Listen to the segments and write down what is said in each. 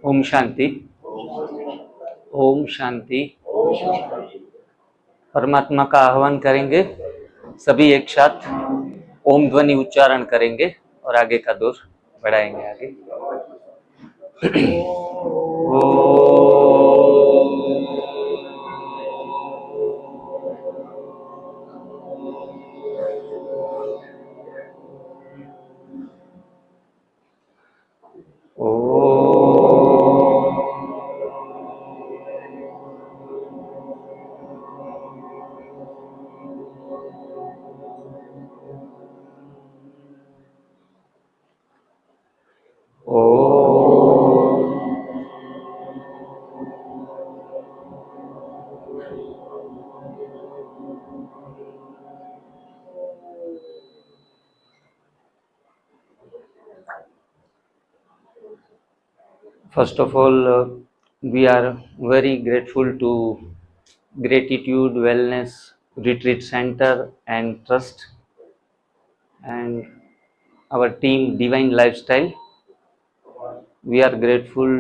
ओम शांति। ओम शांति। परमात्मा का आह्वान करेंगे, सभी एक साथ ओम ध्वनि उच्चारण करेंगे और आगे का दौर बढ़ाएंगे। आगे First of all, we are very grateful to Gratitude Wellness Retreat Center and Trust and our team Divine Lifestyle. We are grateful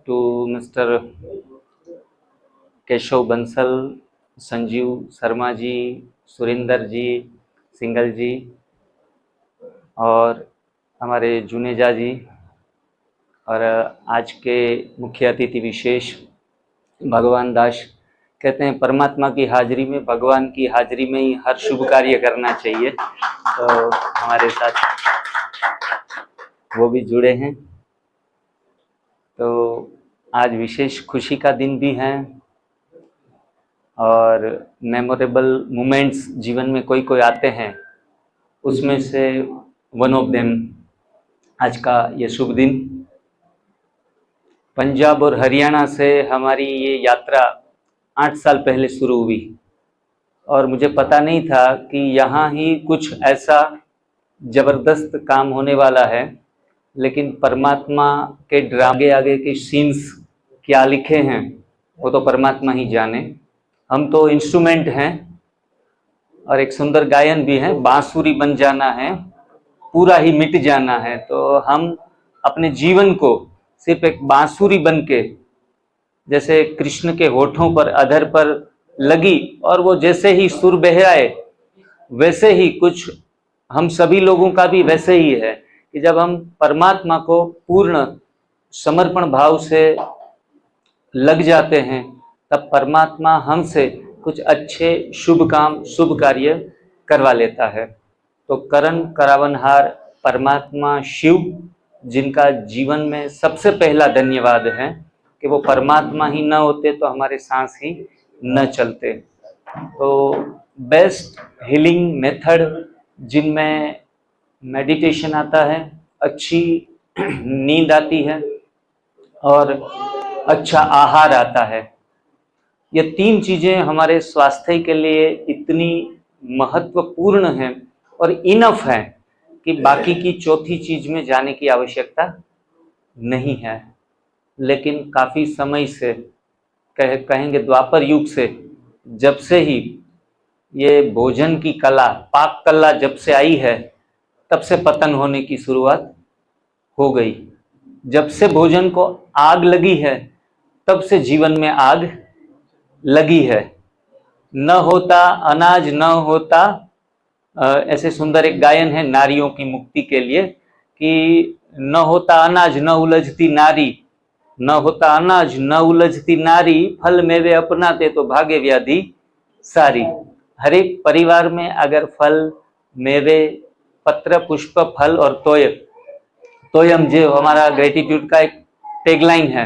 to Mr. Keshav Bansal, Sanjeev Sharma ji, Surendra ji, Singal ji और हमारे जुनेजा जी और आज के मुख्य अतिथि विशेष भगवान दास। कहते हैं परमात्मा की हाजिरी में, भगवान की हाजिरी में ही हर शुभ कार्य करना चाहिए, तो हमारे साथ वो भी जुड़े हैं। तो आज विशेष खुशी का दिन भी है और मेमोरेबल मोमेंट्स जीवन में कोई कोई आते हैं, उसमें से वन ऑफ देम आज का ये शुभ दिन। पंजाब और हरियाणा से हमारी ये यात्रा 8 साल पहले शुरू हुई और मुझे पता नहीं था कि यहाँ ही कुछ ऐसा ज़बरदस्त काम होने वाला है, लेकिन परमात्मा के ड्रामे आगे के सीन्स क्या लिखे हैं वो तो परमात्मा ही जाने। हम तो इंस्ट्रूमेंट हैं और एक सुंदर गायन भी है, बांसुरी बन जाना है, पूरा ही मिट जाना है। तो हम अपने जीवन को सिर्फ एक बांसुरी बन के, जैसे कृष्ण के होठों पर अधर पर लगी और वो जैसे ही सुर बहराए, वैसे ही कुछ हम सभी लोगों का भी वैसे ही है कि जब हम परमात्मा को पूर्ण समर्पण भाव से लग जाते हैं, तब परमात्मा हमसे कुछ अच्छे शुभ काम, शुभ कार्य करवा लेता है। तो करण करावनहार परमात्मा शिव, जिनका जीवन में सबसे पहला धन्यवाद है कि वो परमात्मा ही न होते तो हमारे सांस ही न चलते। तो बेस्ट हीलिंग मेथड जिनमें मेडिटेशन आता है, अच्छी नींद आती है और अच्छा आहार आता है, ये 3 चीज़ें हमारे स्वास्थ्य के लिए इतनी महत्वपूर्ण हैं और इनफ है कि बाकी की चौथी चीज में जाने की आवश्यकता नहीं है। लेकिन काफ़ी समय से कहेंगे द्वापर युग से, जब से ही ये भोजन की कला, पाक कला जब से आई है, तब से पतन होने की शुरुआत हो गई। जब से भोजन को आग लगी है, तब से जीवन में आग लगी है। न होता अनाज न होता, ऐसे सुंदर एक गायन है नारियों की मुक्ति के लिए कि न होता अनाज न उलझती नारी, न होता अनाज न उलझती नारी, फल मेवे अपनाते तो भागे व्याधि सारी। हर एक परिवार में अगर फल, मेवे, पत्र, पुष्प, फल और तोयम जो हमारा ग्रेटिट्यूड का एक टैगलाइन है,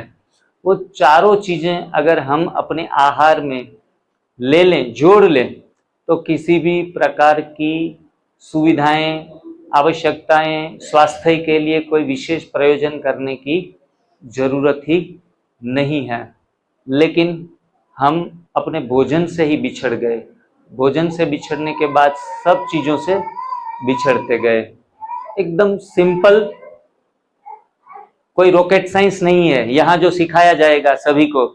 वो चारों चीजें अगर हम अपने आहार में ले लें, जोड़ लें, तो किसी भी प्रकार की सुविधाएं, आवश्यकताएं, स्वास्थ्य के लिए कोई विशेष प्रयोजन करने की जरूरत ही नहीं है। लेकिन हम अपने भोजन से ही बिछड़ गए, भोजन से बिछड़ने के बाद सब चीज़ों से बिछड़ते गए। एकदम सिंपल, कोई रॉकेट साइंस नहीं है। यहाँ जो सिखाया जाएगा, सभी को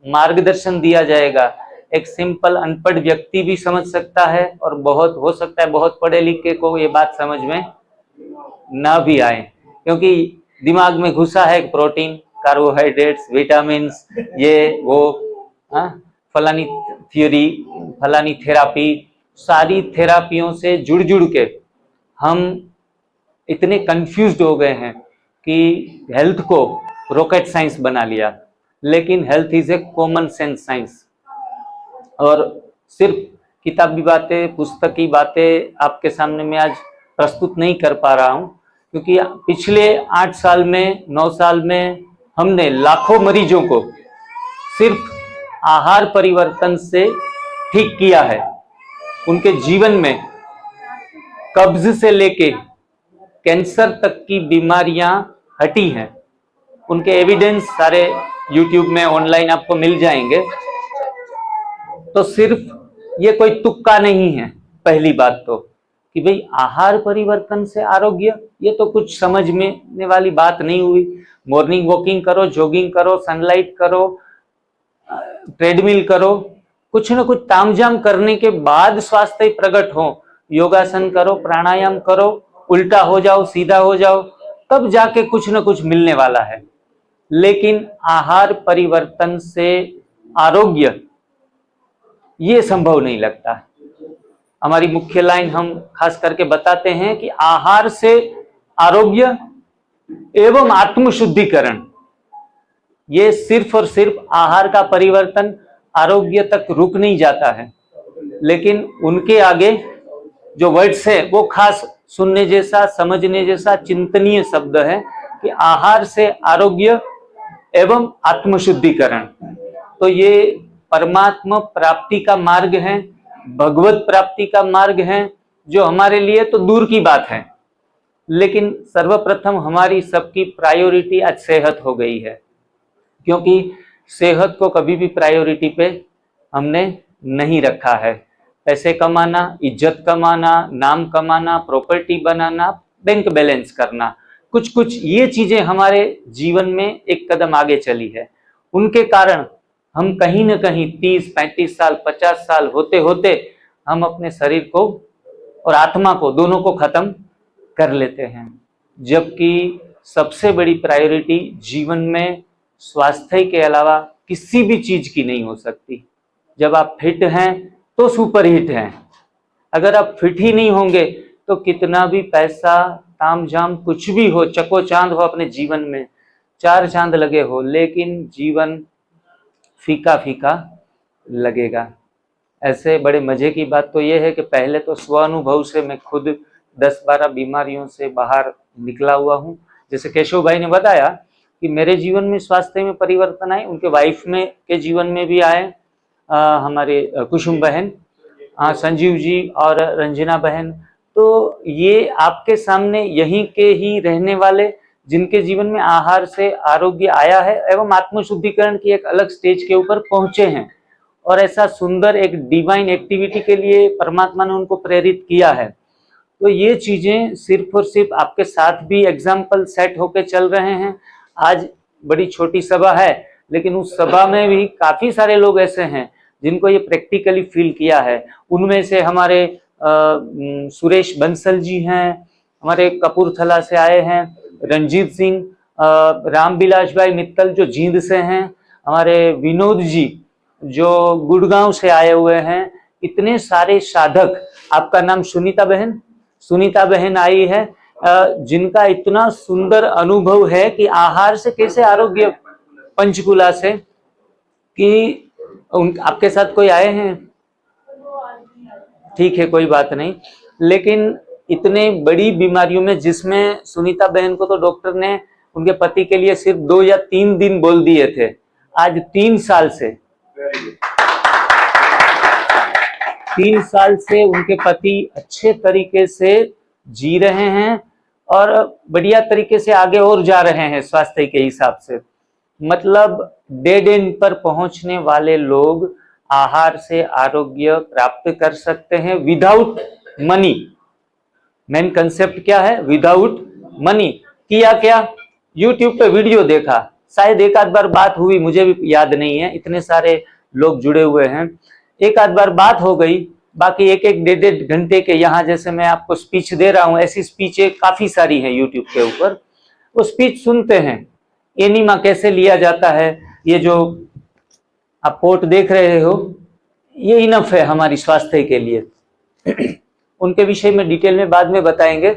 मार्गदर्शन दिया जाएगा, एक सिंपल अनपढ़ व्यक्ति भी समझ सकता है और बहुत हो सकता है बहुत पढ़े लिखे को ये बात समझ में ना भी आए, क्योंकि दिमाग में घुसा है प्रोटीन, कार्बोहाइड्रेट्स, विटामिन्स, ये वो, फलानी थ्योरी, फलानी थेरापी, सारी थेरापियों से जुड़ जुड़ के हम इतने कंफ्यूज्ड हो गए हैं कि हेल्थ को रॉकेट साइंस बना लिया। लेकिन health is a common sense science. और सिर्फ किताबी बातें, पुस्तकी बातें आपके सामने मैं आज प्रस्तुत नहीं कर पा रहा हूं, क्योंकि पिछले 8 साल में, 9 साल में हमने लाखों मरीजों को सिर्फ आहार परिवर्तन से ठीक किया है। उनके जीवन में कब्ज से लेके कैंसर तक की बीमारियां हटी हैं। उनके एविडेंस सारे यूट्यूब में ऑनलाइन आपको मिल जाएंगे। तो सिर्फ ये कोई तुक्का नहीं है। पहली बात तो कि भाई आहार परिवर्तन से आरोग्य, ये तो कुछ समझ में वाली बात नहीं हुई। मॉर्निंग वॉकिंग करो, जॉगिंग करो, सनलाइट करो, ट्रेडमिल करो, कुछ न कुछ तामझाम करने के बाद स्वास्थ्य प्रकट हो। योगासन करो, प्राणायाम करो, उल्टा हो जाओ, सीधा हो जाओ, तब जाके कुछ न कुछ मिलने वाला है। लेकिन आहार परिवर्तन से आरोग्य, ये संभव नहीं लगता। हमारी मुख्य लाइन हम खास करके बताते हैं कि आहार से आरोग्य एवं आत्मशुद्धिकरण, ये सिर्फ और सिर्फ आहार का परिवर्तन आरोग्य तक रुक नहीं जाता है। लेकिन उनके आगे जो वर्ड्स है वो खास सुनने जैसा, समझने जैसा, चिंतनीय शब्द है कि आहार से आरोग्य एवं आत्मशुद्धिकरण। तो ये परमात्मा प्राप्ति का मार्ग है, भगवत प्राप्ति का मार्ग है, जो हमारे लिए तो दूर की बात है। लेकिन सर्वप्रथम हमारी सबकी प्रायोरिटी आज सेहत हो गई है, क्योंकि सेहत को कभी भी प्रायोरिटी पे हमने नहीं रखा है। पैसे कमाना, इज्जत कमाना, नाम कमाना, प्रॉपर्टी बनाना, बैंक बैलेंस करना, कुछ कुछ ये चीजें हमारे जीवन में एक कदम आगे चली है। उनके कारण हम कहीं न कहीं 30, 35 साल, 50 साल होते होते हम अपने शरीर को और आत्मा को, दोनों को खत्म कर लेते हैं। जबकि सबसे बड़ी प्रायोरिटी जीवन में स्वास्थ्य के अलावा किसी भी चीज की नहीं हो सकती। जब आप फिट हैं तो सुपर हिट हैं। अगर आप फिट ही नहीं होंगे तो कितना भी पैसा, तामझाम, कुछ भी हो, चको चांद हो अपने जीवन में, 4 चांद लगे हो, लेकिन जीवन फीका फीका लगेगा। ऐसे बड़े मजे की बात तो यह है कि पहले तो स्व अनुभव से मैं खुद 10-12 बीमारियों से बाहर निकला हुआ हूँ। जैसे केशव भाई ने बताया कि मेरे जीवन में स्वास्थ्य में परिवर्तन आए, उनके वाइफ में के जीवन में भी आए। हमारे कुसुम बहन, संजीव जी और रंजना बहन, तो ये आपके सामने यहीं के ही रहने वाले, जिनके जीवन में आहार से आरोग्य आया है एवं आत्मशुद्धिकरण की एक अलग स्टेज के ऊपर पहुंचे हैं। और ऐसा सुंदर एक डिवाइन एक्टिविटी के लिए परमात्मा ने उनको प्रेरित किया है। तो ये चीजें सिर्फ और सिर्फ आपके साथ भी एग्जाम्पल सेट होके चल रहे हैं। आज बड़ी छोटी सभा है, लेकिन उस सभा में भी काफी सारे लोग ऐसे हैं जिनको ये प्रैक्टिकली फील किया है। उनमें से हमारे सुरेश बंसल जी हैं, हमारे कपूरथला से आए हैं, रंजीत सिंह, रामविलास भाई मित्तल जो जींद से हैं, हमारे विनोद जी जो गुड़गांव से आए हुए हैं, इतने सारे साधक। आपका नाम सुनीता बहन आई है, जिनका इतना सुंदर अनुभव है कि आहार से कैसे आरोग्य, पंचकुला से, कि आपके साथ कोई आए हैं? ठीक है, कोई बात नहीं। लेकिन इतने बड़ी बीमारियों में, जिसमें सुनीता बहन को तो डॉक्टर ने उनके पति के लिए सिर्फ 2 या 3 दिन बोल दिए थे, आज 3 साल से उनके पति अच्छे तरीके से जी रहे हैं और बढ़िया तरीके से आगे और जा रहे हैं स्वास्थ्य के हिसाब से। मतलब डेड एंड पर पहुंचने वाले लोग आहार से आरोग्य प्राप्त कर सकते हैं विदाउट मनी। मेन कंसेप्ट क्या है? Without money. किया क्या? यूट्यूब पे वीडियो देखा, शायद एक आध बार बात हुई, मुझे भी याद नहीं है, इतने सारे लोग जुड़े हुए हैं, एक आध बार बात हो गई। बाकी 1-1, 1.5 घंटे के, यहाँ जैसे मैं आपको स्पीच दे रहा हूँ, ऐसी स्पीचें काफी सारी हैं यूट्यूब के ऊपर। वो स्पीच सुनते हैं, एनीमा कैसे लिया जाता है, ये जो आप पोर्ट देख रहे हो, ये इनफ है हमारी स्वास्थ्य के लिए। उनके विषय में डिटेल में बाद में बताएंगे।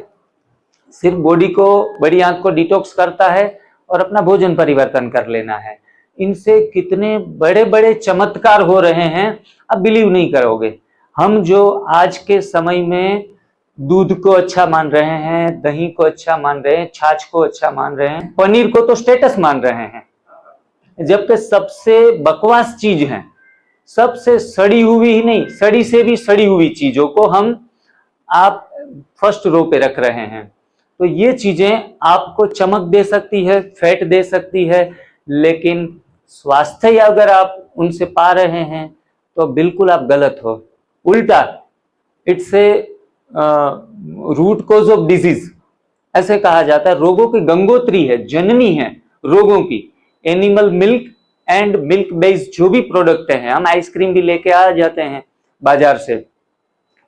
सिर्फ बॉडी को, बड़ी आंत को डिटॉक्स करता है और अपना भोजन परिवर्तन कर लेना है। इनसे कितने बड़े बड़े चमत्कार हो रहे हैं, आप बिलीव नहीं करोगे। हम जो आज के समय में दूध को अच्छा मान रहे हैं, दही को अच्छा मान रहे हैं, छाछ को अच्छा मान रहे हैं, पनीर को तो स्टेटस मान रहे हैं, जबकि सबसे बकवास चीज है, सबसे सड़ी हुई ही नहीं, सड़ी से भी सड़ी हुई चीजों को आप फर्स्ट रो पे रख रहे हैं। तो ये चीजें आपको चमक दे सकती है, फैट दे सकती है, लेकिन स्वास्थ्य अगर आप उनसे पा रहे हैं तो बिल्कुल आप गलत हो। उल्टा, it's a root cause of disease ऐसे कहा जाता है। रोगों की गंगोत्री है, जननी है रोगों की। Animal milk and milk based जो भी प्रोडक्ट हैं, हम आइसक्रीम भी लेके आ जाते हैं बाजार से,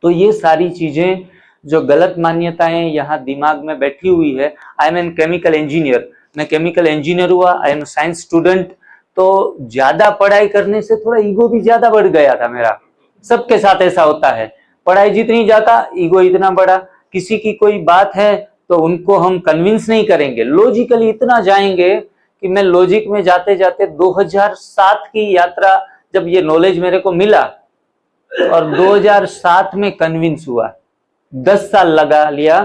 तो ये सारी चीजें जो गलत मान्यताएं यहाँ दिमाग में बैठी हुई है। I am an chemical engineer, मैं केमिकल इंजीनियर हुआ, आई एम साइंस स्टूडेंट, तो ज्यादा पढ़ाई करने से थोड़ा ईगो भी ज्यादा बढ़ गया था मेरा। सबके साथ ऐसा होता है, पढ़ाई जितनी ज्यादा ईगो इतना बड़ा। किसी की कोई बात है तो उनको हम कन्विंस नहीं करेंगे, लॉजिकली इतना जाएंगे कि मैं लॉजिक में जाते जाते 2007 की यात्रा, जब ये नॉलेज मेरे को मिला और 2007 में कन्विंस हुआ, 10 साल लगा लिया।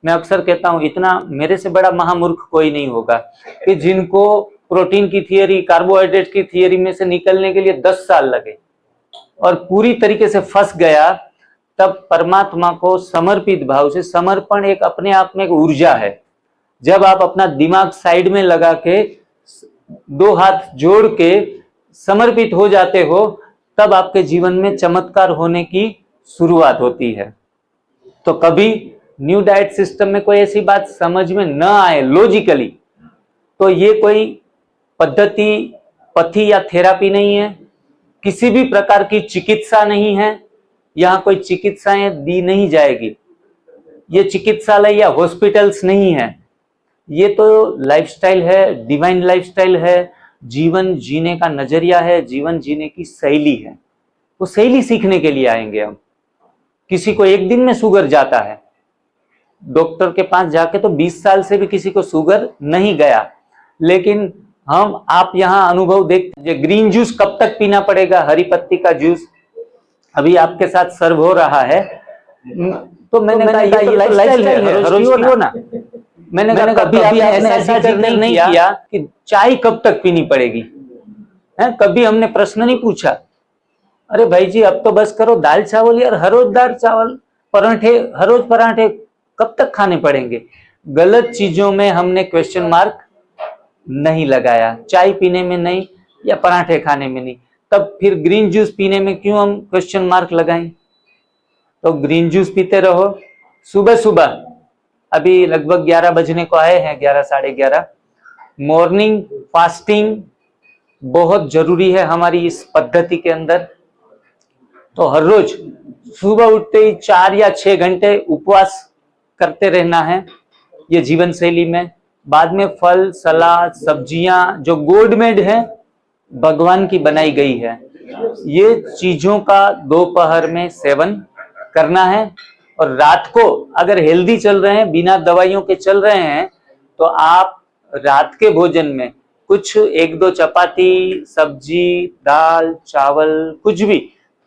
मैं अक्सर कहता हूं इतना मेरे से बड़ा महामूर्ख कोई नहीं होगा कि जिनको प्रोटीन की थियरी, कार्बोहाइड्रेट की थियरी में से निकलने के लिए 10 साल लगे और पूरी तरीके से फंस गया। तब परमात्मा को समर्पित भाव से, समर्पण एक अपने आप में एक ऊर्जा है। जब आप अपना दिमाग साइड में लगा के 2 हाथ जोड़ के समर्पित हो जाते हो, तब आपके जीवन में चमत्कार होने की शुरुआत होती है। तो कभी न्यू डाइट सिस्टम में कोई ऐसी बात समझ में न आए लॉजिकली, तो ये कोई पद्धति, पथी या थेरापी नहीं है, किसी भी प्रकार की चिकित्सा नहीं है। यहाँ कोई चिकित्साएं दी नहीं जाएगी, ये चिकित्सालय या हॉस्पिटल्स नहीं है, ये तो लाइफस्टाइल है, डिवाइन लाइफस्टाइल है, जीवन जीने का नजरिया है, जीवन जीने की शैली है। वो शैली सीखने के लिए आएंगे हम। किसी को एक दिन में शुगर जाता है, डॉक्टर के पास जाके तो 20 साल से भी किसी को शुगर नहीं गया, लेकिन आप यहाँ अनुभव देख, ग्रीन जूस कब तक पीना पड़ेगा, हरी पत्ती का जूस अभी आपके साथ सर्व हो रहा है। तो मैंने कहा ये तो लाइफस्टाइल है, हर रोज पियो ना। मैंने कहा कभी आपने ऐसा जिक्र नहीं किया कि चाय कब तक पीनी पड़ेगी, है? कभी हमने प्रश्न नहीं पूछा, अरे भाई जी अब तो बस करो, दाल चावल यार, हर रोज दाल चावल, पराठे हर रोज पराठे कब तक खाने पड़ेंगे। गलत चीजों में हमने क्वेश्चन मार्क नहीं लगाया, चाय पीने में नहीं या पराठे खाने में नहीं, तब फिर ग्रीन जूस पीने में क्यों हम क्वेश्चन मार्क लगाएं। तो ग्रीन जूस पीते रहो सुबह सुबह। अभी लगभग 11 बजने को आए हैं, 11 साढ़े 11। मॉर्निंग फास्टिंग बहुत जरूरी है हमारी इस पद्धति के अंदर। तो हर रोज सुबह उठते ही 4 या 6 घंटे उपवास करते रहना है ये जीवन शैली में। बाद में फल, सलाद, सब्जियां जो गॉड मेड है, भगवान की बनाई गई है, ये चीजों का दोपहर में सेवन करना है। और रात को अगर हेल्दी चल रहे हैं, बिना दवाइयों के चल रहे हैं, तो आप रात के भोजन में कुछ 1-2 चपाती, सब्जी, दाल, चावल, कुछ भी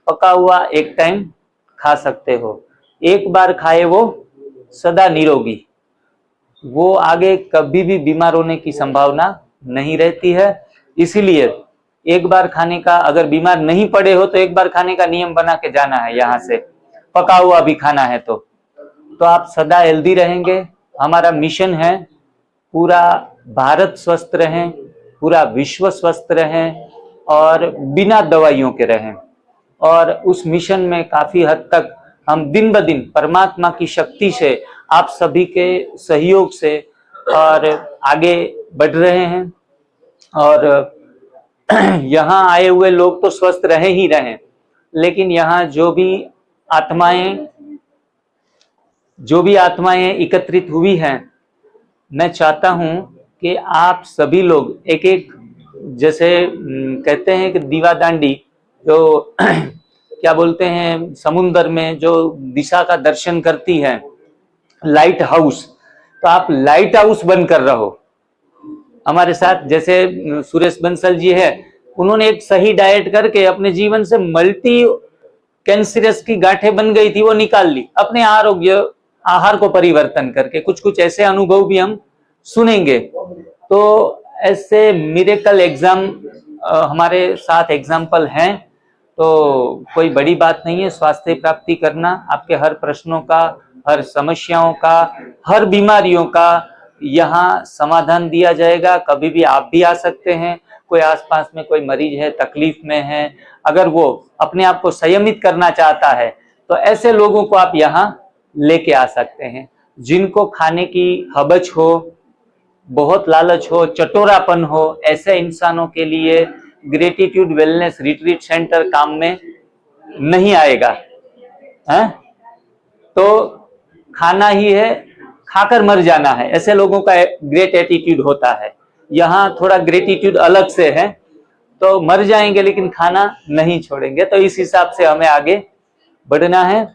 पका हुआ एक टाइम खा सकते हो। एक बार खाए वो सदा निरोगी, वो आगे कभी भी बीमार होने की संभावना नहीं रहती है। इसीलिए एक बार खाने का, अगर बीमार नहीं पड़े हो तो एक बार खाने का नियम बना के जाना है, यहाँ से पका हुआ भी खाना है तो आप सदा हेल्दी रहेंगे। हमारा मिशन है पूरा भारत स्वस्थ रहें, पूरा विश्व स्वस्थ रहें और बिना दवाइयों के रहें। और उस मिशन में काफी हद तक हम दिन ब दिन परमात्मा की शक्ति से, आप सभी के सहयोग से और आगे बढ़ रहे हैं। और यहाँ आए हुए लोग तो स्वस्थ रहे ही रहे, लेकिन यहाँ जो भी आत्माएं एकत्रित हुई हैं, मैं चाहता हूं कि आप सभी लोग एक एक, जैसे कहते हैं कि दीवा दांडी, जो क्या बोलते हैं, समुंदर में जो दिशा का दर्शन करती है, लाइट हाउस, तो आप लाइट हाउस बनकर रहो हमारे साथ। जैसे सुरेश बंसल जी है, उन्होंने एक सही डाइट करके अपने जीवन से मल्टी कैंसरस की गांठें बन गई थी, वो निकाल ली अपने आहार को परिवर्तन करके। कुछ कुछ ऐसे अनुभव भी हम सुनेंगे। तो ऐसे मिरेकल एग्जाम हमारे साथ एग्जाम्पल हैं। तो कोई बड़ी बात नहीं है स्वास्थ्य प्राप्ति करना। आपके हर प्रश्नों का, हर समस्याओं का, हर बीमारियों का यहाँ समाधान दिया जाएगा। कभी भी आप भी आ सकते हैं। कोई आसपास में कोई मरीज है, तकलीफ में है, अगर वो अपने आप को संयमित करना चाहता है तो ऐसे लोगों को आप यहाँ लेके आ सकते हैं। जिनको खाने की हबच हो, बहुत लालच हो, चटोरापन हो, ऐसे इंसानों के लिए ग्रेटिट्यूड वेलनेस रिट्रीट सेंटर काम में नहीं आएगा है? तो खाना ही है, खाकर मर जाना है, ऐसे लोगों का ग्रेट एटीट्यूड होता है। यहाँ थोड़ा ग्रेटिट्यूड अलग से है, तो मर जाएंगे लेकिन खाना नहीं छोड़ेंगे। तो इस हिसाब से हमें आगे बढ़ना है।